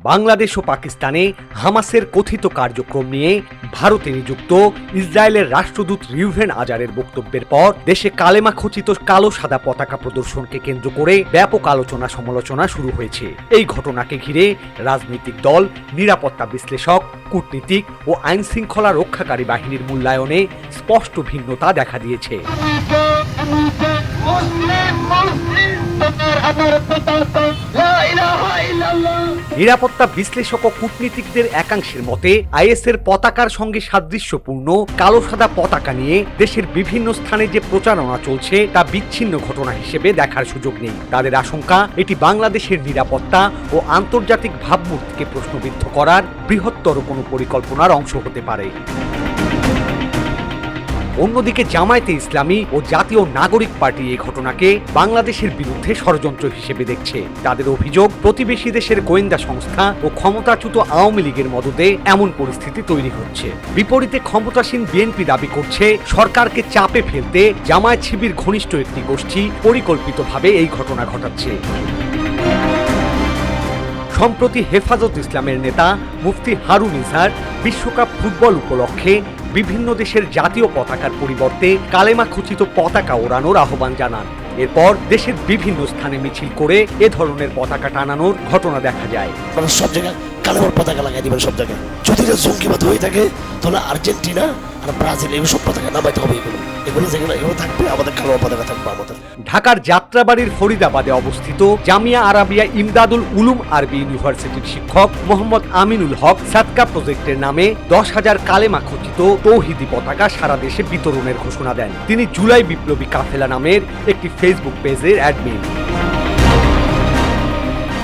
বাংলাদেশ ও পাকিস্তানে হামাসের কথিত কার্যক্রম নিয়ে ভারতে নিযুক্ত ইসরায়েলের রাষ্ট্রদূত রিউভেন আজারের বক্তব্যের পর দেশে কালেমা খচিত কালো সাদা পতাকা প্রদর্শনকে কেন্দ্র করে ব্যাপক আলোচনা সমালোচনা শুরু হয়েছে। এই ঘটনাকে ঘিরে রাজনৈতিক দল, নিরাপত্তা বিশ্লেষক, কূটনীতিক ও আইন শৃঙ্খলা রক্ষাকারী বাহিনীর মূল্যায়নে স্পষ্ট ভিন্নতা দেখা দিয়েছে। নিরাপত্তা বিশ্লেষক ও কূটনীতিকদের একাংশের মতে আইএসের পতাকার সঙ্গে সাদৃশ্যপূর্ণ কালো সাদা পতাকা নিয়ে দেশের বিভিন্ন স্থানে যে প্রচারণা চলছে তা বিচ্ছিন্ন ঘটনা হিসেবে দেখার সুযোগ নেই। তাদের আশঙ্কা, এটি বাংলাদেশের নিরাপত্তা ও আন্তর্জাতিক ভাবমূর্তিকে প্রশ্নবিদ্ধ করার বৃহত্তর কোনো পরিকল্পনার অংশ হতে পারে। অন্যদিকে জামায়াতে ইসলামী ও জাতীয় নাগরিক পার্টি এই ঘটনাকে বাংলাদেশের বিরুদ্ধে ষড়যন্ত্র হিসেবে দেখছে। তাদের অভিযোগ, প্রতিবেশী দেশের গোয়েন্দা সংস্থা ও ক্ষমতাচ্যুত আওয়ামী লীগের মদদে এমন পরিস্থিতি তৈরি হচ্ছে। বিপরীতে ক্ষমতাসীন বিএনপি দাবি করছে সরকারকে চাপে ফেলতে জামায়াত শিবির ঘনিষ্ঠ একটি গোষ্ঠী পরিকল্পিতভাবে এই ঘটনা ঘটাচ্ছে। সম্প্রতি হেফাজত ইসলামের নেতা মুফতি হারুন ইজহার বিশ্বকাপ ফুটবল উপলক্ষে বিভিন্ন দেশের জাতীয় পতাকার পরিবর্তে কালেমা খচিত পতাকা ওড়ানোর আহ্বান জানান। এরপর দেশের বিভিন্ন স্থানে মিছিল করে এ ধরনের পতাকা টানানোর ঘটনা দেখা যায়। সব জায়গায় কালেমার পতাকা লাগাই দিবেন, সব জায়গায় যদি জঙ্গিবাদ হয়ে থাকে তাহলে আর্জেন্টিনা আর ব্রাজিল এসব পতাকা নামাইতে হবে। এগুলো যেগুলো থাকবে, আমাদের কালেমার পতাকা থাকবে আমাদের। ঢাকার যাত্রাবাড়ির ফরিদাবাদে অবস্থিত জামিয়া আরাবিয়া ইমদাদুল উলুম আরবি ইউনিভার্সিটির শিক্ষক মোহাম্মদ আমিনুল হক সাদকা প্রজেক্টের নামে 10,000 কালেমা খচিত তৌহিদি পতাকা সারা দেশে বিতরণের ঘোষণা দেন। তিনি জুলাই বিপ্লবী কাফেলা নামের একটি ফেসবুক পেজের অ্যাডমিন।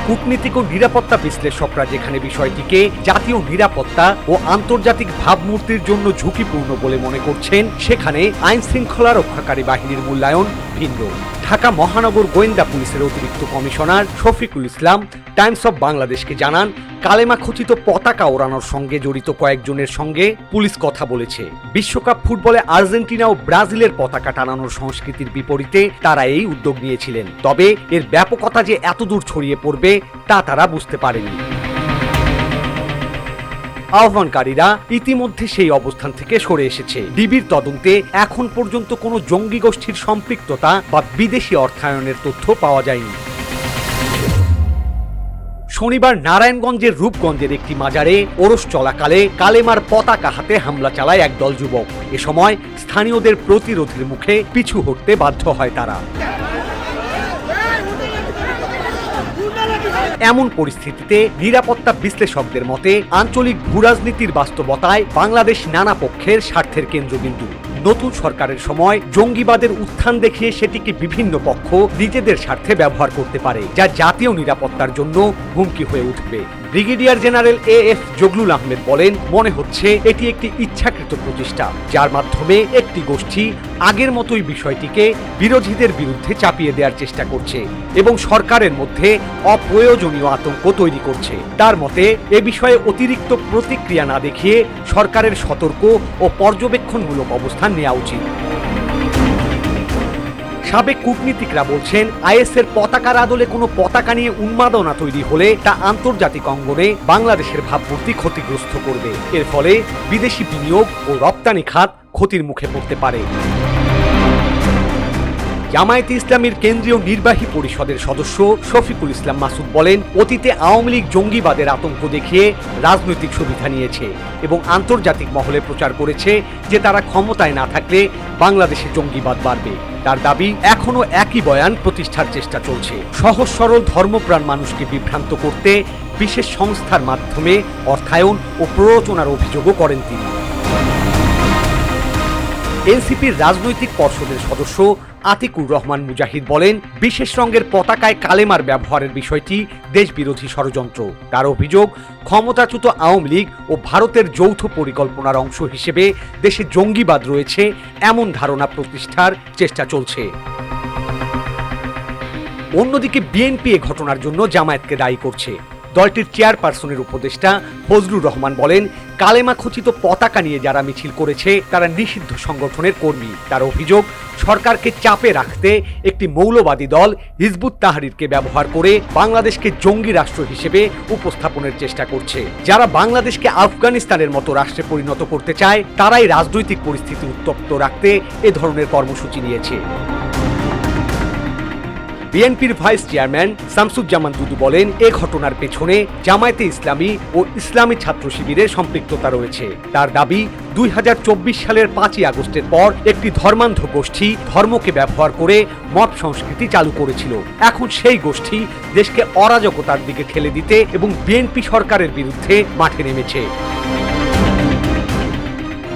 কূটনীতিক ও নিরাপত্তা বিশ্লেষকরা যেখানে বিষয়টিকে জাতীয় নিরাপত্তা ও আন্তর্জাতিক ভাবমূর্তির জন্য ঝুঁকিপূর্ণ বলে মনে করছেন, সেখানে আইন শৃঙ্খলা রক্ষাকারী বাহিনীর মূল্যায়ন ভিন্ন। ঢাকা মহানগর গোয়েন্দা পুলিশের অতিরিক্ত commissioner Shafiqul Islam Times of বাংলাদেশকে জানান, কালেমা খচিত পতাকা ওড়ানোর সঙ্গে জড়িত কয়েকজনের সঙ্গে পুলিশ কথা বলেছে। বিশ্বকাপ ফুটবলে আর্জেন্টিনা ও ব্রাজিলের পতাকা টানানোর সংস্কৃতির বিপরীতে তারা এই উদ্যোগ নিয়েছিলেন। তবে এর ব্যাপকতা যে এতদূর ছড়িয়ে পড়বে তা তারা বুঝতে পারেনি। আহ্বানকারীরা ইতিমধ্যে সেই অবস্থান থেকে সরে এসেছে। ডিবির তদন্তে এখন পর্যন্ত কোনো জঙ্গি গোষ্ঠীর সম্পৃক্ততা বা বিদেশি অর্থায়নের তথ্য পাওয়া যায়নি। শনিবার নারায়ণগঞ্জের রূপগঞ্জের একটি মাজারে ওরস চলাকালে কালেমার পতাকা হাতে হামলা চালায় একদল যুবক। এ সময় স্থানীয়দের প্রতিরোধের মুখে পিছু হটতে বাধ্য হয় তারা। এমন পরিস্থিতিতে নিরাপত্তা বিশ্লেষকদের মতে আঞ্চলিক ভূরাজনীতির বাস্তবতায় বাংলাদেশ নানা পক্ষের স্বার্থের কেন্দ্রবিন্দু। নতুন সরকারের সময় জঙ্গিবাদের উত্থান দেখিয়ে সেটিকে বিভিন্ন পক্ষ নিজেদের স্বার্থে ব্যবহার করতে পারে, যা জাতীয় নিরাপত্তার জন্য হুমকি হয়ে উঠবে। Brigadier general AF Zaglul Ahmed বলেন, মনে হচ্ছে এটি একটি ইচ্ছাকৃত প্রচেষ্টা, যার মাধ্যমে একটি গোষ্ঠী আগের মতোই বিষয়টিকে বিরোধীদের বিরুদ্ধে চাপিয়ে দেওয়ার চেষ্টা করছে এবং সরকারের মধ্যে অপ্রয়োজনীয় আতঙ্ক তৈরি করছে। তার মতে এ বিষয়ে অতিরিক্ত প্রতিক্রিয়া না দেখিয়ে সরকারের সতর্ক ও পর্যবেক্ষণমূলক অবস্থান নেওয়া উচিত। সাবেক কূটনীতিকরা বলছেন, আইএসের পতাকার আদলে কোনো পতাকা নিয়ে উন্মাদনা তৈরি হলে তা আন্তর্জাতিক অঙ্গনে বাংলাদেশের ভাবমূর্তি ক্ষতিগ্রস্ত করবে। এর ফলে বিদেশি বিনিয়োগ ও রপ্তানি খাত ক্ষতির মুখে পড়তে পারে। জামায়াতে ইসলামীর কেন্দ্রীয় নির্বাহী পরিষদের সদস্য শফিকুল ইসলাম মাসুদ বলেন, অতীতে আওয়ামী লীগ জঙ্গিবাদের আতঙ্ক দেখিয়ে রাজনৈতিক সুবিধা নিয়েছে এবং আন্তর্জাতিক মহলে প্রচার করেছে যে তারা ক্ষমতায় না থাকলে বাংলাদেশে জঙ্গিবাদ বাড়বে। তার দাবি, এখনো একই বয়ান প্রতিষ্ঠার চেষ্টা চলছে। সহজ সরল ধর্মপ্রাণ মানুষকে বিভ্রান্ত করতে বিশেষ সংস্থার মাধ্যমে অর্থায়ন ও প্ররোচনার অভিযোগও করেন তিনি। এনসিপির রাজনৈতিক পর্ষদের সদস্য আতিকুর রহমান মুজাহিদ বলেন, বিশেষ রঙের পতাকায় কালেমার ব্যবহারের বিষয়টি দেশবিরোধী ষড়যন্ত্র। তার অভিযোগ, ক্ষমতাচ্যুত আওয়ামী লীগ ও ভারতের যৌথ পরিকল্পনার অংশ হিসেবে দেশে জঙ্গিবাদ রয়েছে এমন ধারণা প্রতিষ্ঠার চেষ্টা চলছে। অন্যদিকে বিএনপি এ ঘটনার জন্য জামায়াতকে দায়ী করছে। দলটির চেয়ারপারসনের উপদেষ্টা ফজলুর রহমান বলেন, কালেমা খচিত পতাকা নিয়ে যারা মিছিল করেছে তারা নিষিদ্ধ সংগঠনের কর্মী। তার অভিযোগ, সরকারকে চাপে রাখতে একটি মৌলবাদী দল হিজবুত তাহরিরকে ব্যবহার করে বাংলাদেশকে জঙ্গি রাষ্ট্র হিসেবে উপস্থাপনের চেষ্টা করছে। যারা বাংলাদেশকে আফগানিস্তানের মতো রাষ্ট্রে পরিণত করতে চায় তারাই রাজনৈতিক পরিস্থিতি উত্তপ্ত রাখতে এ ধরনের কর্মসূচি নিয়েছে। বিএনপির ভাইস চেয়ারম্যান শামসুজ্জামান দুদু বলেন, এ ঘটনার পেছনে জামায়াতে ইসলামী ও ইসলামী ছাত্র শিবিরের সম্পৃক্ততা রয়েছে। তার দাবি, 2024 সালের 5ই আগস্টের পর একটি ধর্মান্ধ গোষ্ঠী ধর্মকে ব্যবহার করে মব সংস্কৃতি চালু করেছিল। এখন সেই গোষ্ঠী দেশকে অরাজকতার দিকে ঠেলে দিতে এবং বিএনপি সরকারের বিরুদ্ধে মাঠে নেমেছে।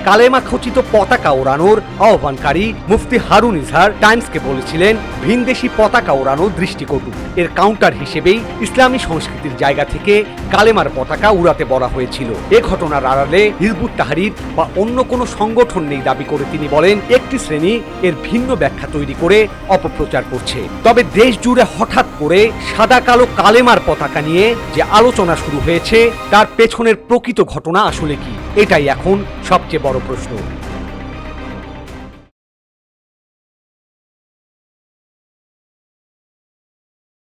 কালেমা খচিত পতাকা ওড়ানোর আহ্বানকারী মুফতি হারুন ইজহার টাইমসকে বলেছিলেন, ভিনদেশি পতাকা ওড়ানো দৃষ্টিকটু। এর কাউন্টার হিসেবেই ইসলামী সংস্কৃতির জায়গা থেকে কালেমার পতাকা উড়াতে বলা হয়েছিল। এ ঘটনার আড়ালে হিজবুত তাহরির বা অন্য কোনো সংগঠন নেই দাবি করে তিনি বলেন, একটি শ্রেণী এর ভিন্ন ব্যাখ্যা তৈরি করে অপপ্রচার করছে। তবে দেশ জুড়ে হঠাৎ করে সাদা কালো কালেমার পতাকা নিয়ে যে আলোচনা শুরু হয়েছে তার পেছনের প্রকৃত ঘটনা আসলে কি, এটাই এখন সবচেয়ে বড় প্রশ্ন।